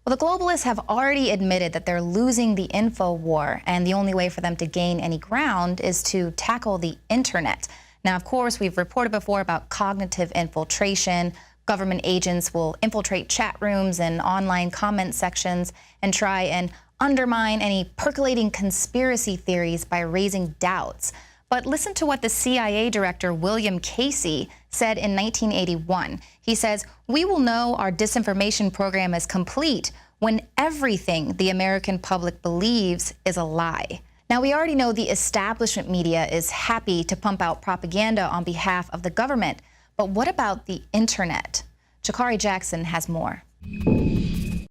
Well, the globalists have already admitted that they're losing the info war, and the only way for them to gain any ground is to tackle the internet. Now, of course, we've reported before about cognitive infiltration. Government agents will infiltrate chat rooms and online comment sections and try and undermine any percolating conspiracy theories by raising doubts. But listen to what the CIA director William Casey said in 1981. He says, "We will know our disinformation program is complete when everything the American public believes is a lie." Now, we already know the establishment media is happy to pump out propaganda on behalf of the government. But what about the internet? Jakari Jackson has more.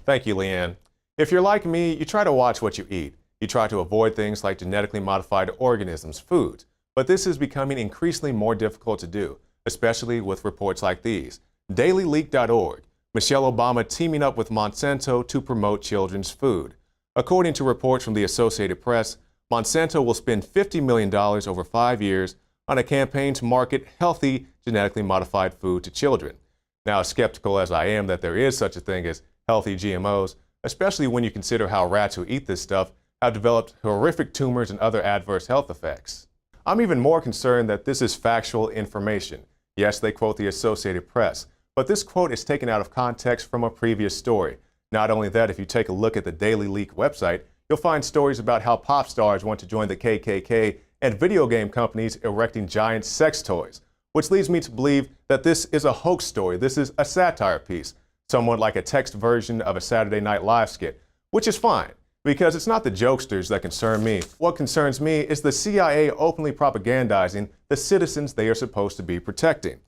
Thank you, Leanne. If you're like me, you try to watch what you eat. You try to avoid things like genetically modified organisms, foods. But this is becoming increasingly more difficult to do, especially with reports like these. DailyLeak.org, Michelle Obama teaming up with Monsanto to promote children's food. According to reports from the Associated Press, Monsanto will spend $50 million over 5 years on a campaign to market healthy, genetically modified food to children. Now, as skeptical as I am that there is such a thing as healthy GMOs, especially when you consider how rats who eat this stuff have developed horrific tumors and other adverse health effects. I'm even more concerned that this is factual information. Yes, they quote the Associated Press, but this quote is taken out of context from a previous story. Not only that, if you take a look at the Daily Leak website, you'll find stories about how pop stars want to join the KKK and video game companies erecting giant sex toys, which leads me to believe that this is a hoax story. This is a satire piece, somewhat like a text version of a Saturday Night Live skit, which is fine, because it's not the jokesters that concern me. What concerns me is the CIA openly propagandizing the citizens they are supposed to be protecting.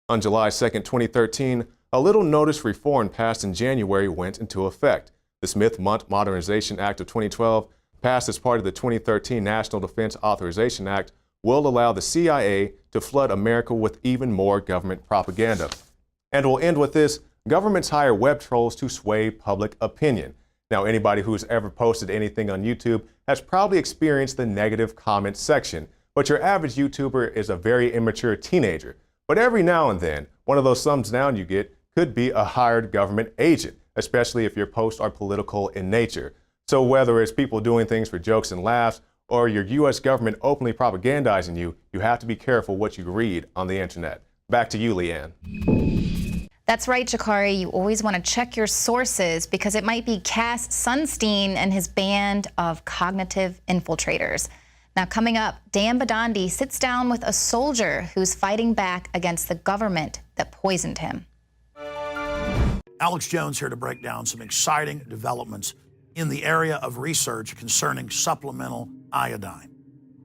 On July 2nd, 2013, a little notice reform passed in January went into effect. The Smith-Mundt Modernization Act of 2012, passed as part of the 2013 National Defense Authorization Act, will allow the CIA to flood America with even more government propaganda. And we'll end with this: governments hire web trolls to sway public opinion. Now, anybody who's ever posted anything on YouTube has probably experienced the negative comment section, but your average YouTuber is a very immature teenager. But every now and then, one of those thumbs down you get could be a hired government agent, especially if your posts are political in nature. So whether it's people doing things for jokes and laughs or your U.S. government openly propagandizing you, you have to be careful what you read on the internet. Back to you, Leanne. That's right, Jakari. You always want to check your sources because it might be Cass Sunstein and his band of cognitive infiltrators. Now, coming up, Dan Badandi sits down with a soldier who's fighting back against the government that poisoned him. Alex Jones here to break down some exciting developments in the area of research concerning supplemental iodine.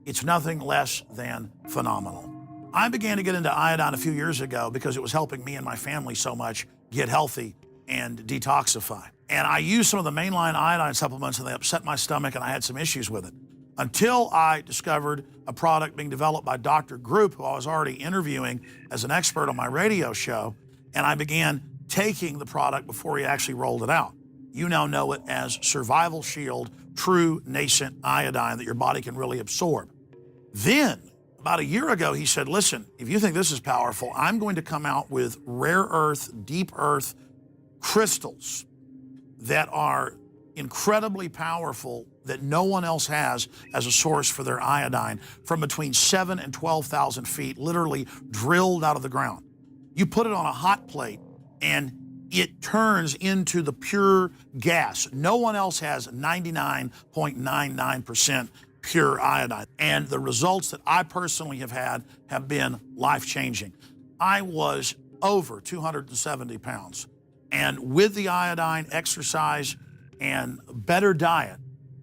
It's nothing less than phenomenal. I began to get into iodine a few years ago because it was helping me and my family so much get healthy and detoxify. And I used some of the mainline iodine supplements and they upset my stomach and I had some issues with it. Until I discovered a product being developed by Dr. Group, who I was already interviewing as an expert on my radio show, and I began taking the product before he actually rolled it out. You now know it as Survival Shield True Nascent Iodine that your body can really absorb. Then, about a year ago, he said, listen, if you think this is powerful, I'm going to come out with rare earth, deep earth crystals that are incredibly powerful that no one else has as a source for their iodine from between 7,000 and 12,000 feet, literally drilled out of the ground. You put it on a hot plate and it turns into the pure gas. No one else has 99.99% pure iodine. And the results that I personally have had have been life-changing. I was over 270 pounds. And with the iodine, exercise, and better diet,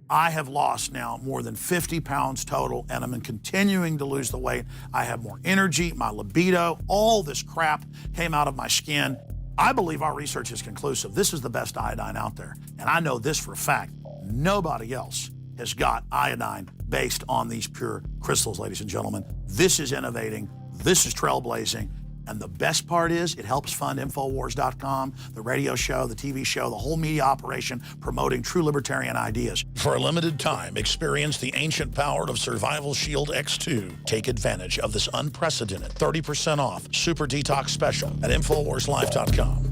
I have lost now more than 50 pounds total, and I'm continuing to lose the weight. I have more energy, my libido, all this crap came out of my skin. I believe our research is conclusive. This is the best iodine out there. And I know this for a fact. Nobody else has got iodine based on these pure crystals, ladies and gentlemen. This is innovating. This is trailblazing. And the best part is it helps fund Infowars.com, the radio show, the TV show, the whole media operation promoting true libertarian ideas. For a limited time, experience the ancient power of Survival Shield X2. Take advantage of this unprecedented 30% off Super Detox special at InfoWarsLife.com.